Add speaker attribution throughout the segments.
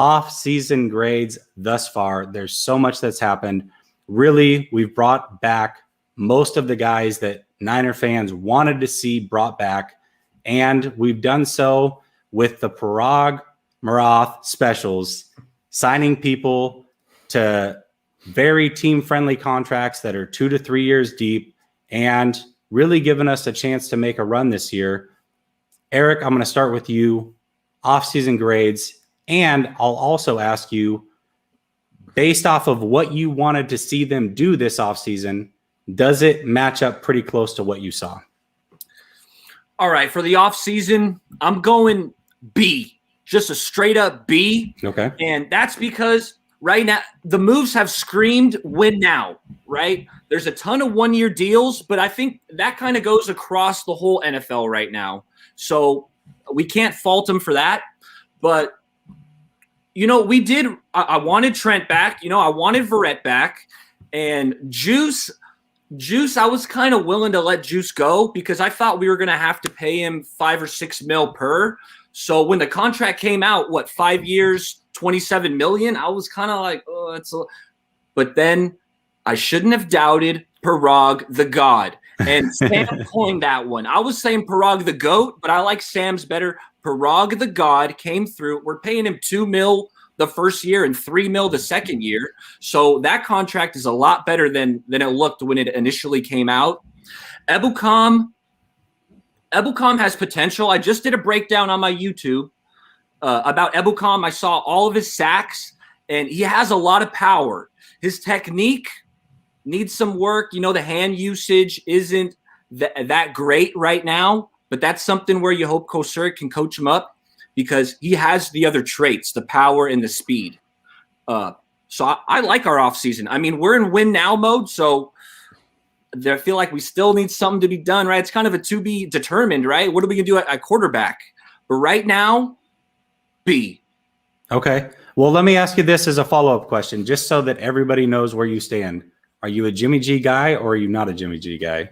Speaker 1: off-season grades thus far. There's so much that's happened. Really, we've brought back most of the guys that Niner fans wanted to see brought back, and we've done so with the Parag Marath specials, signing people to very team-friendly contracts that are 2 to 3 years deep and really giving us a chance to make a run this year. Eric, I'm going to start with you, off-season grades, and I'll also ask you, based off of what you wanted to see them do this offseason, does it match up pretty close to what you saw?
Speaker 2: All right, for the offseason, I'm going B, just a straight up B.
Speaker 1: Okay.
Speaker 2: And that's because right now the moves have screamed win now, right? There's a ton of one-year deals, but I think that kind of goes across the whole NFL right now. So we can't fault them for that. But, I wanted Trent back. I wanted Verrett back. And Juice, I was kind of willing to let Juice go because I thought we were going to have to pay him $5 or $6 million per. So when the contract came out, 5 years, $27 million, I was kind of like, oh, that's a. But then I shouldn't have doubted Parag the God. And Sam coined that one. I was saying Parag the GOAT, but I like Sam's better. Parag the God came through. We're paying him $2 million the first year and $3 million the second year. So that contract is a lot better than it looked when it initially came out. Ebukam has potential. I just did a breakdown on my YouTube about Ebukam. I saw all of his sacks, and he has a lot of power. His technique needs some work. The hand usage isn't that great right now, but that's something where you hope Kocurek can coach him up because he has the other traits, the power and the speed. So I like our offseason. I mean, we're in win now mode, so I feel like we still need something to be done, right? It's kind of a to be determined, right? What are we going to do at quarterback? But right now, B.
Speaker 1: Okay. Well, let me ask you this as a follow-up question, just so that everybody knows where you stand. Are you a Jimmy G guy or are you not a Jimmy G guy?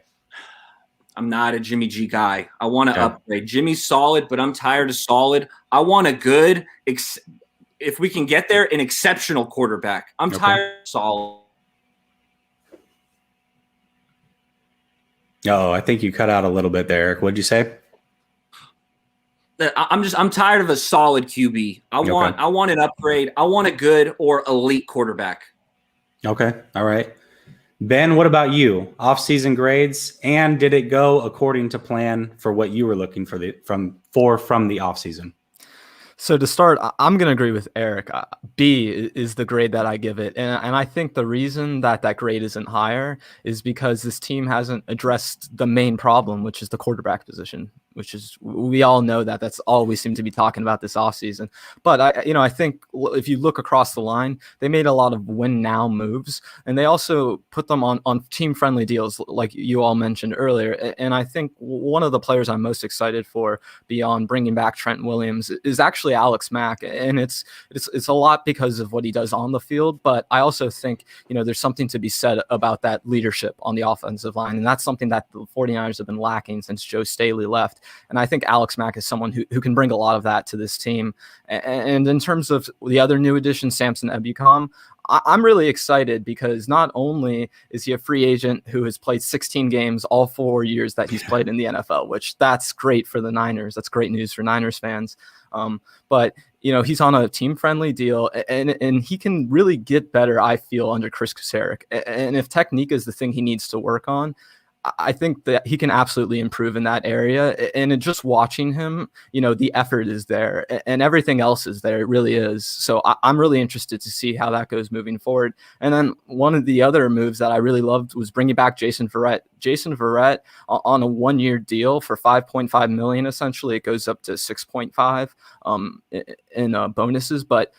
Speaker 2: I'm not a Jimmy G guy. I want to upgrade. Jimmy's solid, but I'm tired of solid. I want a good, if we can get there, an exceptional quarterback. I'm tired of solid.
Speaker 1: Oh, I think you cut out a little bit there, Eric. What'd you say?
Speaker 2: I'm tired of a solid QB. I want an upgrade. I want a good or elite quarterback.
Speaker 1: Okay. All right. Ben, what about you? Off-season grades, and did it go according to plan for what you were looking for from the off-season?
Speaker 3: So to start, I'm going to agree with Eric. B is the grade that I give it. And I think the reason that grade isn't higher is because this team hasn't addressed the main problem, which is the quarterback position, which is, we all know that that's all we seem to be talking about this offseason. But I think if you look across the line, they made a lot of win now moves, and they also put them on team friendly deals, like you all mentioned earlier. And I think one of the players I'm most excited for beyond bringing back Trent Williams is actually Alex Mack, and it's a lot because of what he does on the field, but I also think there's something to be said about that leadership on the offensive line, and that's something that the 49ers have been lacking since Joe Staley left. And I think Alex Mack is someone who can bring a lot of that to this team. And in terms of the other new addition, Samson Ebukam, I'm really excited because not only is he a free agent who has played 16 games all 4 years that he's played in the NFL, which that's great for the Niners. That's great news for Niners fans. But he's on a team-friendly deal, and he can really get better, I feel, under Chris Kocurek. And if technique is the thing he needs to work on, I think that he can absolutely improve in that area. And just watching him, the effort is there and everything else is there. It really is. So I'm really interested to see how that goes moving forward. And then one of the other moves that I really loved was bringing back Jason Verrett. Jason Verrett on a 1-year deal for $5.5 million. Essentially, it goes up to 6.5 in bonuses. But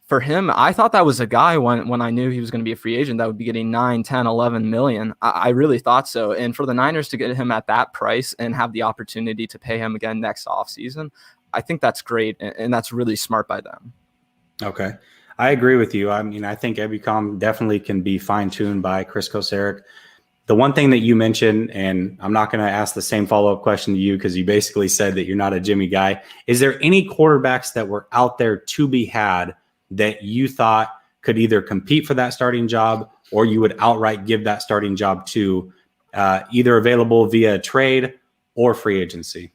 Speaker 3: for him, I thought that was a guy when I knew he was going to be a free agent that would be getting 9, 10, 11 million. I really thought so. And for the Niners to get him at that price and have the opportunity to pay him again next offseason, I think that's great. And that's really smart by them.
Speaker 1: Okay. I agree with you. I mean, I think Ebukam definitely can be fine-tuned by Chris Kocurek. the one thing that you mentioned, and I'm not going to ask the same follow-up question to you because you basically said that you're not a Jimmy guy. Is there any quarterbacks that were out there to be had that you thought could either compete for that starting job or you would outright give that starting job to, either available via trade or free agency?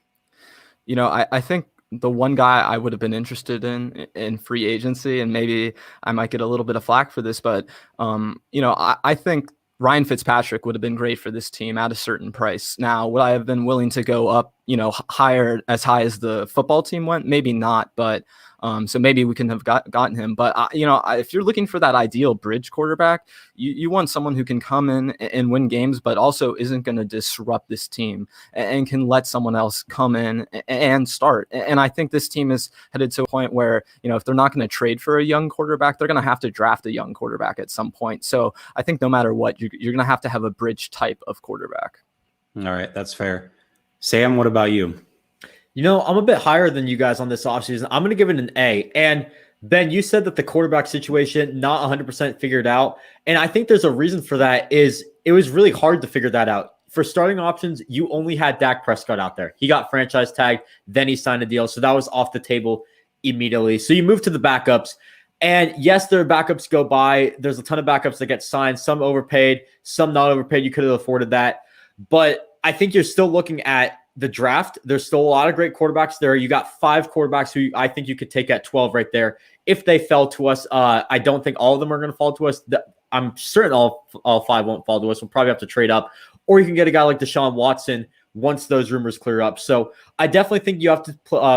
Speaker 3: I think the one guy I would have been interested in free agency, and maybe I might get a little bit of flack for this, but I think Ryan Fitzpatrick would have been great for this team at a certain price. Now, would I have been willing to go up, higher, as high as the football team went? Maybe not, but so maybe we can have gotten him. But, if you're looking for that ideal bridge quarterback, you want someone who can come in and win games, but also isn't going to disrupt this team and can let someone else come in and start. And I think this team is headed to a point where, if they're not going to trade for a young quarterback, they're going to have to draft a young quarterback at some point. So I think no matter what, you're going to have a bridge type of quarterback.
Speaker 1: All right, that's fair. Sam, what about you?
Speaker 4: I'm a bit higher than you guys on this offseason. I'm going to give it an A. And Ben, you said that the quarterback situation, not 100% figured out. And I think there's a reason for that. Is it was really hard to figure that out. For starting options, you only had Dak Prescott out there. He got franchise tagged, then he signed a deal. So that was off the table immediately. So you move to the backups. And yes, there are backups go by. There's a ton of backups that get signed, some overpaid, some not overpaid. You could have afforded that. But I think you're still looking at the draft. There's still a lot of great quarterbacks there. You got 5 quarterbacks who I think you could take at 12 right there. If they fell to us, I don't think all of them are going to fall to us. I'm certain all 5 won't fall to us. We'll probably have to trade up. Or you can get a guy like Deshaun Watson once those rumors clear up. So I definitely think you have to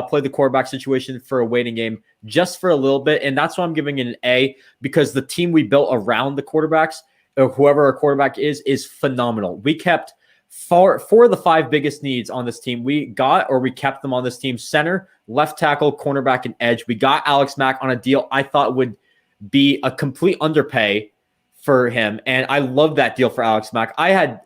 Speaker 4: play the quarterback situation for a waiting game just for a little bit. And that's why I'm giving it an A, because the team we built around the quarterbacks, or whoever our quarterback is phenomenal. We kept four of the 5 biggest needs on this team. We kept them on this team: center, left tackle, cornerback, and edge. We got Alex Mack on a deal I thought would be a complete underpay for him. And I love that deal for Alex Mack. I had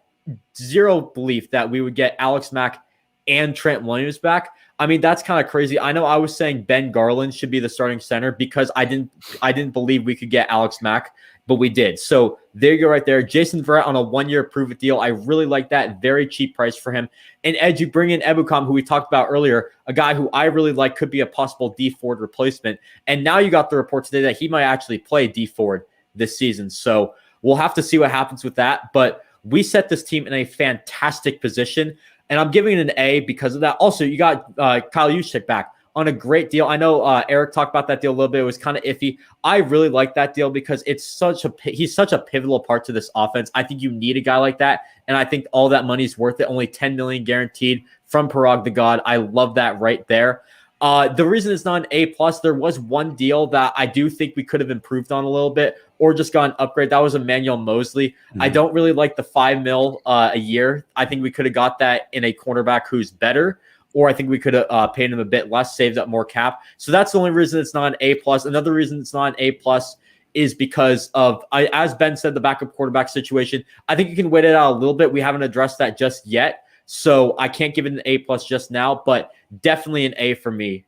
Speaker 4: zero belief that we would get Alex Mack and Trent Williams back. I mean, that's kind of crazy. I know I was saying Ben Garland should be the starting center because I didn't believe we could get Alex Mack, but we did. So there you go right there. Jason Verrett on a 1-year prove-it deal. I really like that. Very cheap price for him. And Ed, you bring in Ebukam, who we talked about earlier, a guy who I really like, could be a possible D Ford replacement. And now you got the report today that he might actually play D Ford this season. So we'll have to see what happens with that. But we set this team in a fantastic position, and I'm giving it an A because of that. Also, you got Kyle Juszczyk back on a great deal. I know Eric talked about that deal a little bit. It was kind of iffy. I really like that deal because he's such a pivotal part to this offense. I think you need a guy like that, and I think all that money's worth it. Only $10 million guaranteed from Parag the God. I love that right there. The reason it's not an A+, there was one deal that I do think we could have improved on a little bit or just got an upgrade. That was Emmanuel Mosley. Mm-hmm. I don't really like the $5 million a year. I think we could have got that in a cornerback who's better, or I think we could have paid him a bit less, saved up more cap. So that's the only reason it's not an A+. Another reason it's not an A+ is because of, as Ben said, the backup quarterback situation. I think you can wait it out a little bit. We haven't addressed that just yet. So I can't give it an A+ just now, but definitely an A for me.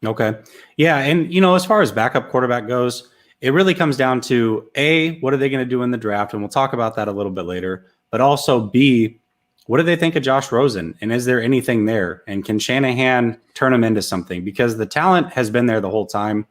Speaker 1: Okay. Yeah. And, as far as backup quarterback goes, it really comes down to A, what are they going to do in the draft? And we'll talk about that a little bit later. But also B, what do they think of Josh Rosen? And is there anything there? And can Shanahan turn him into something? Because the talent has been there the whole time.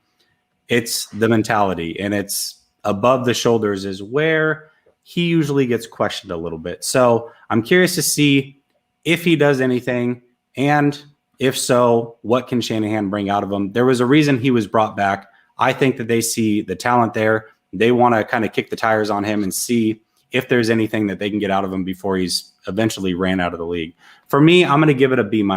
Speaker 1: It's the mentality, and it's above the shoulders is where he usually gets questioned a little bit. So I'm curious to see if he does anything, and if so, what can Shanahan bring out of him? There was a reason he was brought back. I think that they see the talent there. They want to kind of kick the tires on him and see if there's anything that they can get out of him before he's eventually ran out of the league. For me, I'm going to give it a B-.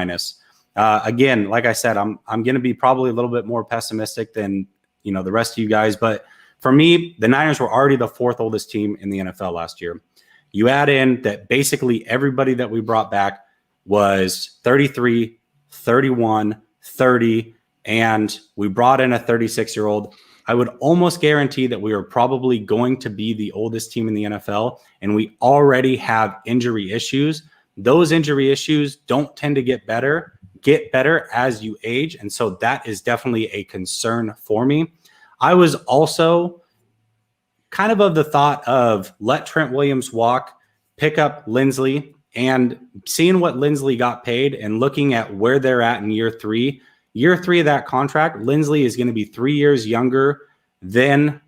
Speaker 1: Again, like I said, I'm going to be probably a little bit more pessimistic than the rest of you guys, but for me, the Niners were already the 4th oldest team in the NFL last year. You add in that basically everybody that we brought back was 33, 31, 30, and we brought in a 36-year-old. I would almost guarantee that we are probably going to be the oldest team in the NFL, and we already have injury issues. Those injury issues don't tend to get better as you age, and so that is definitely a concern for me. I was also kind of the thought of let Trent Williams walk pick up Lindsley and seeing what Lindsley got paid and looking at where they're at in year three of that contract, Lindsley is going to be 3 years younger than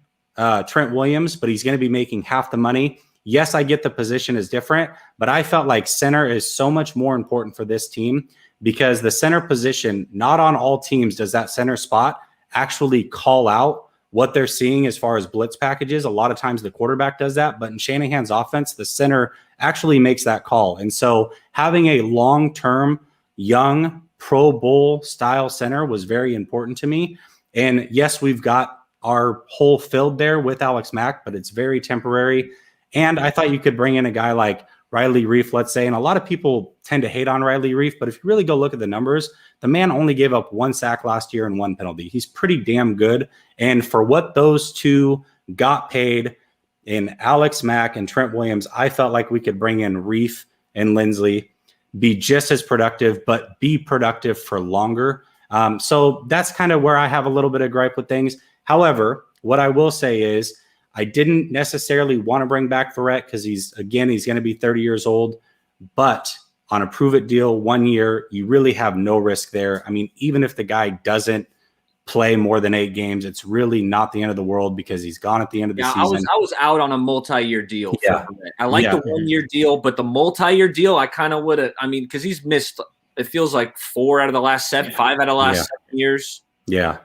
Speaker 1: Trent Williams, but he's going to be making half the money. Yes, I get the position is different, but I felt like center is so much more important for this team because the center position, not on all teams does that center spot actually call out what they're seeing as far as blitz packages. A lot of times the quarterback does that, but in Shanahan's offense, the center actually makes that call. And so having a long-term, young, Pro Bowl style center was very important to me. And yes, we've got our hole filled there with Alex Mack, but it's very temporary. And I thought you could bring in a guy like Riley Reif, let's say, and a lot of people tend to hate on Riley Reif, but if you really go look at the numbers, the man only gave up 1 sack last year and 1 penalty. He's pretty damn good. And for what those two got paid in Alex Mack and Trent Williams, I felt like we could bring in Reif and Lindsley, be just as productive, but be productive for longer. So that's kind of where I have a little bit of gripe with things. However, what I will say is I didn't necessarily want to bring back Verrett because he's going to be 30 years old, but on a prove it deal 1 year, you really have no risk there. I mean, even if the guy doesn't play more than 8 games, it's really not the end of the world because he's gone at the end of the season.
Speaker 2: I was out on a multi-year deal.
Speaker 1: Yeah.
Speaker 2: I like the 1 year deal, but the multi-year deal, I kind of would have, I mean, because he's missed, it feels like 4 out of the last 7, 5 out of the last 7 years.
Speaker 1: Yeah.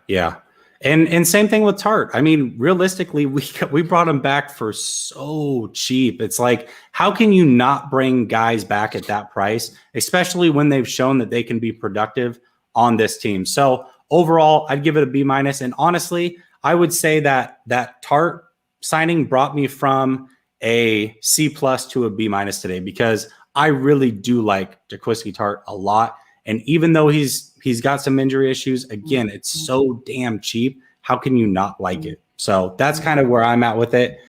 Speaker 1: And same thing with Tart. I mean, realistically, we brought him back for so cheap. It's like, how can you not bring guys back at that price, especially when they've shown that they can be productive on this team? So overall, I'd give it a B-. And honestly, I would say that Tart signing brought me from a C+ to a B- today because I really do like Jaquiski Tart a lot. And even though he's got some injury issues, again, it's so damn cheap. How can you not like it? So that's kind of where I'm at with it.